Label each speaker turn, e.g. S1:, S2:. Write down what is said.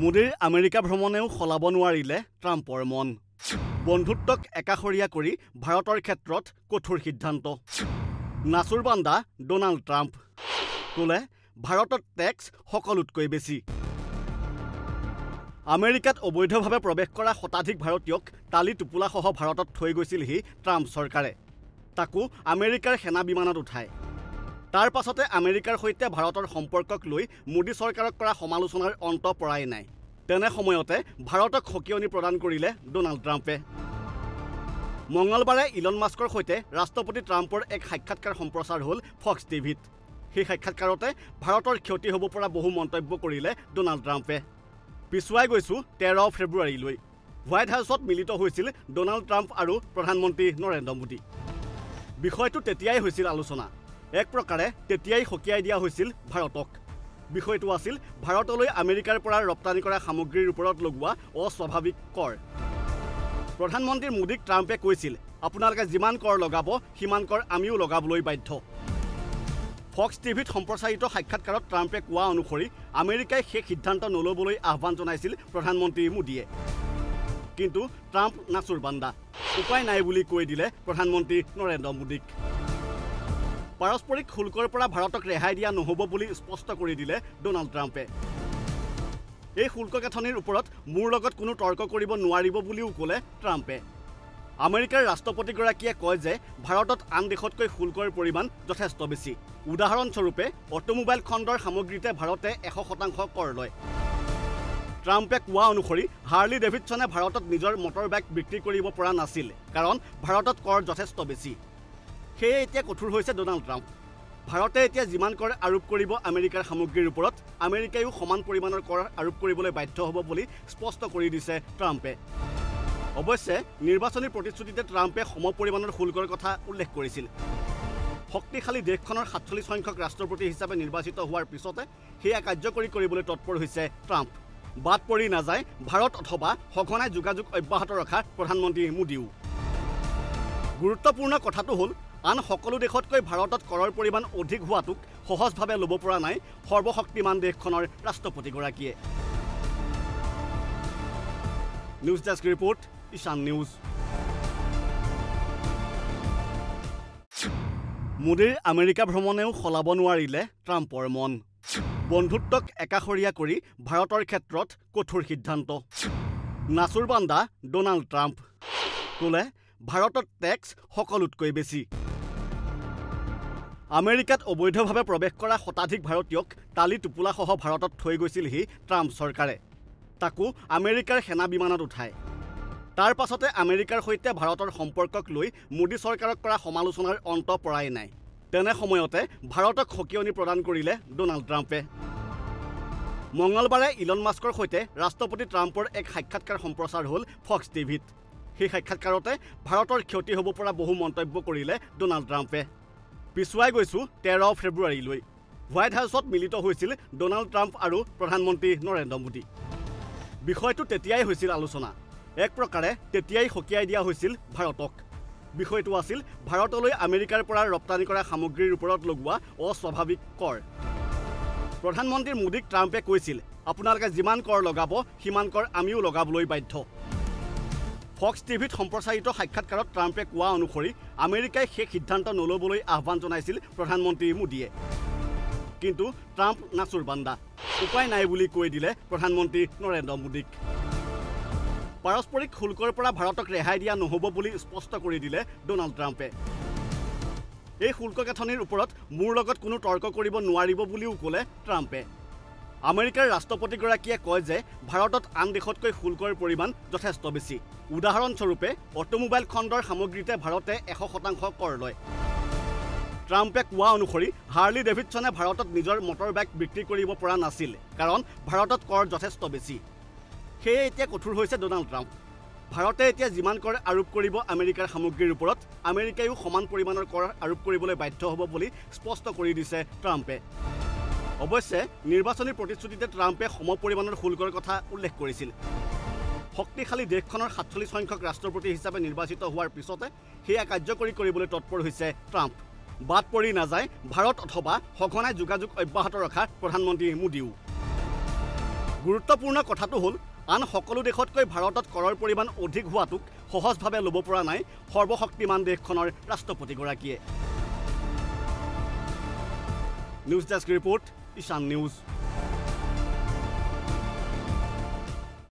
S1: মোদীৰ আমেৰিকা ভ্ৰমণেও সলাব নোৱাৰিলে ট্ৰাম্পৰ মন। বন্ধুত্বক একাষৰীয়া কৰি ভাৰতৰ ক্ষেত্ৰত কঠোৰ সিদ্ধান্ত। নাচুৰবান্দা ডোনাল্ড ট্ৰাম্প ক'লে ভাৰতত টেক্স সকলোতকৈ বেছি। আমেৰিকাত অবৈধভাৱে প্ৰৱেশ কৰা শতাধিক ভাৰতীয়ক টালি টোপোলাসহ ভাৰতত থৈ গৈছিলহি ট্ৰাম্প চৰকাৰে। তাকো আমেৰিকাৰ সেনা বিমানত উঠায়। তাৰ পাছতে আমেৰিকাৰ সৈতে ভাৰতৰ সম্পৰ্কক লৈ মোদী চৰকাৰক কৰা সমালোচনাৰ অন্ত পৰাই নাই। তেনে সময়তে ভাৰতক সকিয়নি প্ৰদান কৰিলে ডোনাল্ড ট্ৰাম্পে। মঙলবাৰে ইলন মাস্কৰ সৈতে ৰাষ্ট্ৰপতি ট্ৰাম্পৰ এক সাক্ষাৎকাৰ সম্প্ৰচাৰ হ'ল ফক্স টিভিত। সেই সাক্ষাৎকাৰতে ভাৰতৰ ক্ষতি হ'ব পৰা বহু মন্তব্য কৰিলে ডোনাল্ড ট্ৰাম্পে। পিছুৱাই গৈছোঁ 13 ফেব্ৰুৱাৰীলৈ। হোৱাইট হাউচত মিলিত হৈছিল ডোনাল্ড ট্ৰাম্প আৰু প্ৰধানমন্ত্ৰী নৰেন্দ্ৰ মোদী। বিষয়টো তেতিয়াই হৈছিল আলোচনা। এক প্ৰকাৰে তেতিয়াই সকীয়াই দিয়া হৈছিল ভাৰতক। বিষয়টো আছিল ভাৰতলৈ আমেৰিকাৰ পৰা ৰপ্তানি কৰা সামগ্ৰীৰ ওপৰত লগোৱা অস্বাভাৱিক কৰ। প্ৰধানমন্ত্ৰী মোদীক ট্ৰাম্পে কৈছিল, আপোনালোকে যিমান কৰ লগাব সিমান কৰ আমিও লগাবলৈ বাধ্য। ফক্স টিভিত সম্প্ৰচাৰিত সাক্ষাৎকাৰত ট্ৰাম্পে কোৱা অনুসৰি আমেৰিকাই সেই সিদ্ধান্ত নল'বলৈ আহ্বান জনাইছিল প্ৰধানমন্ত্ৰী মোদীয়ে। কিন্তু ট্ৰাম্প নাচুৰবান্দা। উপায় নাই বুলি কৈ দিলে প্ৰধানমন্ত্ৰী নৰেন্দ্ৰ মোদীক। পাৰস্পৰিক শুল্কৰ পৰা ভাৰতক ৰেহাই দিয়া নহ'ব বুলি স্পষ্ট কৰি দিলে ডোনাল্ড ট্ৰাম্পে। এই শুল্ক গাঁথনিৰ ওপৰত মোৰ লগত কোনো তৰ্ক কৰিব নোৱাৰিব বুলিও ক'লে ট্ৰাম্পে। আমেৰিকাৰ ৰাষ্ট্ৰপতিগৰাকীয়ে কয় যে ভাৰতত আন দেশতকৈ শুল্কৰ পৰিমাণ যথেষ্ট বেছি। উদাহৰণস্বৰূপে অটোমোবাইল খণ্ডৰ সামগ্ৰীতে ভাৰতে 100% কৰ লয়। ট্ৰাম্পে কোৱা অনুসৰি হাৰ্লি ডেভিডছনে ভাৰতত নিজৰ মটৰ বাইক বিক্ৰী কৰিব পৰা নাছিল, কাৰণ ভাৰতত কৰ যথেষ্ট বেছি। সেয়ে এতিয়া কঠোৰ হৈছে ডোনাল্ড ট্ৰাম্প। ভাৰতে এতিয়া যিমান কৰ আৰোপ কৰিব আমেৰিকাৰ সামগ্ৰীৰ ওপৰত আমেৰিকাইও সমান পৰিমাণৰ কৰ আৰোপ কৰিবলৈ বাধ্য হ'ব বুলি স্পষ্ট কৰি দিছে ট্ৰাম্পে। অৱশ্যে নিৰ্বাচনী প্ৰতিশ্ৰুতিতে ট্ৰাম্পে সম পৰিমাণৰ শুল্কৰ কথা উল্লেখ কৰিছিল। শক্তিশালী দেশখনৰ 47 সংখ্যক ৰাষ্ট্ৰপতি হিচাপে নিৰ্বাচিত হোৱাৰ পিছতে সেয়া কাৰ্যকৰী কৰিবলৈ তৎপৰ হৈছে ট্ৰাম্প। বাদ পৰি নাযায় ভাৰত অথবা সঘনাই যোগাযোগ অব্যাহত ৰখা প্ৰধানমন্ত্ৰী মোদীও। গুৰুত্বপূৰ্ণ কথাটো হ'ল আন সকলো দেশতকৈ ভাৰতত কৰৰ পৰিমাণ অধিক হোৱাটোক সহজভাৱে ল'ব পৰা নাই সৰ্বশক্তিমান দেশখনৰ ৰাষ্ট্ৰপতিগৰাকীয়ে। নিউজ ডেস্ক ৰিপৰ্ট, ঈশান নিউজ। মোদীৰ আমেৰিকা ভ্ৰমণেও সলাব নোৱাৰিলে ট্ৰাম্পৰ মন। বন্ধুত্বক একাষৰীয়া কৰি ভাৰতৰ ক্ষেত্ৰত কঠোৰ সিদ্ধান্ত। নাচুৰবান্দা ডোনাল্ড ট্ৰাম্প ক'লে ভাৰতত টেক্স সকলোতকৈ বেছি। আমেৰিকাত অবৈধভাৱে প্ৰৱেশ কৰা শতাধিক ভাৰতীয়ক টালি টোপোলাসহ ভাৰতত থৈ গৈছিলহি ট্ৰাম্প চৰকাৰে। তাকো আমেৰিকাৰ সেনা বিমানত উঠায়। তাৰ পাছতে আমেৰিকাৰ সৈতে ভাৰতৰ সম্পৰ্কক লৈ মোদী চৰকাৰক কৰা সমালোচনাৰ অন্ত পৰাই নাই। তেনে সময়তে ভাৰতক সকিয়নি প্ৰদান কৰিলে ডোনাল্ড ট্ৰাম্পে। মঙলবাৰে ইলন মাস্কৰ সৈতে ৰাষ্ট্ৰপতি ট্ৰাম্পৰ এক সাক্ষাৎকাৰ সম্প্ৰচাৰ হ'ল ফক্স টিভিত। সেই সাক্ষাৎকাৰতে ভাৰতৰ ক্ষতি হ'ব পৰা বহু মন্তব্য কৰিলে ডোনাল্ড ট্ৰাম্পে। পিছুৱাই গৈছোঁ 13 ফেব্ৰুৱাৰীলৈ। হোৱাইট হাউচত মিলিত হৈছিল ডোনাল্ড ট্ৰাম্প আৰু প্ৰধানমন্ত্ৰী নৰেন্দ্ৰ মোদী। বিষয়টো তেতিয়াই হৈছিল আলোচনা। এক প্ৰকাৰে তেতিয়াই সকীয়াই দিয়া হৈছিল ভাৰতক। বিষয়টো আছিল ভাৰতলৈ আমেৰিকাৰ পৰা ৰপ্তানি কৰা সামগ্ৰীৰ ওপৰত লগোৱা অস্বাভাৱিক কৰ। প্ৰধানমন্ত্ৰী মোদীক ট্ৰাম্পে কৈছিল, আপোনালোকে যিমান কৰ লগাব সিমান কৰ আমিও লগাবলৈ বাধ্য। ফক্স টিভিত সম্প্ৰচাৰিত সাক্ষাৎকাৰত ট্ৰাম্পে কোৱা অনুসৰি আমেৰিকাই সেই সিদ্ধান্ত নল'বলৈ আহ্বান জনাইছিল প্ৰধানমন্ত্ৰী মোদীয়ে। কিন্তু ট্ৰাম্প নাচুৰবান্দা। উপায় নাই বুলি কৈ দিলে প্ৰধানমন্ত্ৰী নৰেন্দ্ৰ মোদীক। পাৰস্পৰিক শুল্কৰ পৰা ভাৰতক ৰেহাই দিয়া নহ'ব বুলি স্পষ্ট কৰি দিলে ডোনাল্ড ট্ৰাম্পে। এই শুল্ক গাঁথনিৰ ওপৰত মোৰ লগত কোনো তৰ্ক কৰিব নোৱাৰিব বুলিও ক'লে ট্ৰাম্পে। আমেৰিকাৰ ৰাষ্ট্ৰপতিগৰাকীয়ে কয় যে ভাৰতত আন দেশতকৈ শুল্কৰ পৰিমাণ যথেষ্ট বেছি। উদাহৰণস্বৰূপে অটোমোবাইল খণ্ডৰ সামগ্ৰীতে ভাৰতে 100% কৰ লয়। ট্ৰাম্পে কোৱা অনুসৰি হাৰ্লি ডেভিডছনে ভাৰতত নিজৰ মটৰ বাইক বিক্ৰী কৰিব পৰা নাছিল, কাৰণ ভাৰতত কৰ যথেষ্ট বেছি। সেয়ে এতিয়া কঠোৰ হৈছে ডোনাল্ড ট্ৰাম্প। ভাৰতে এতিয়া যিমান কৰ আৰোপ কৰিব আমেৰিকাৰ সামগ্ৰীৰ ওপৰত আমেৰিকাইও সমান পৰিমাণৰ কৰ আৰোপ কৰিবলৈ বাধ্য হ'ব বুলি স্পষ্ট কৰি দিছে ট্ৰাম্পে। অৱশ্যে নিৰ্বাচনী প্ৰতিশ্ৰুতিতে ট্ৰাম্পে সম পৰিমাণৰ শুল্কৰ কথা উল্লেখ কৰিছিল। শক্তিশালী দেশখনৰ 47 সংখ্যক ৰাষ্ট্ৰপতি হিচাপে নিৰ্বাচিত হোৱাৰ পিছতে সেয়া কাৰ্যকৰী কৰিবলৈ তৎপৰ হৈছে ট্ৰাম্প। বাদ পৰি নাযায় ভাৰত অথবা সঘনাই যোগাযোগ অব্যাহত ৰখা প্ৰধানমন্ত্ৰী মোদীও। গুৰুত্বপূৰ্ণ কথাটো হ'ল আন সকলো দেশতকৈ ভাৰতত কৰৰ পৰিমাণ অধিক হোৱাটোক সহজভাৱে ল'ব পৰা নাই সৰ্বশক্তিমান দেশখনৰ ৰাষ্ট্ৰপতিগৰাকীয়ে। নিউজ ডেস্ক ৰিপৰ্ট, ঈশান নিউজ।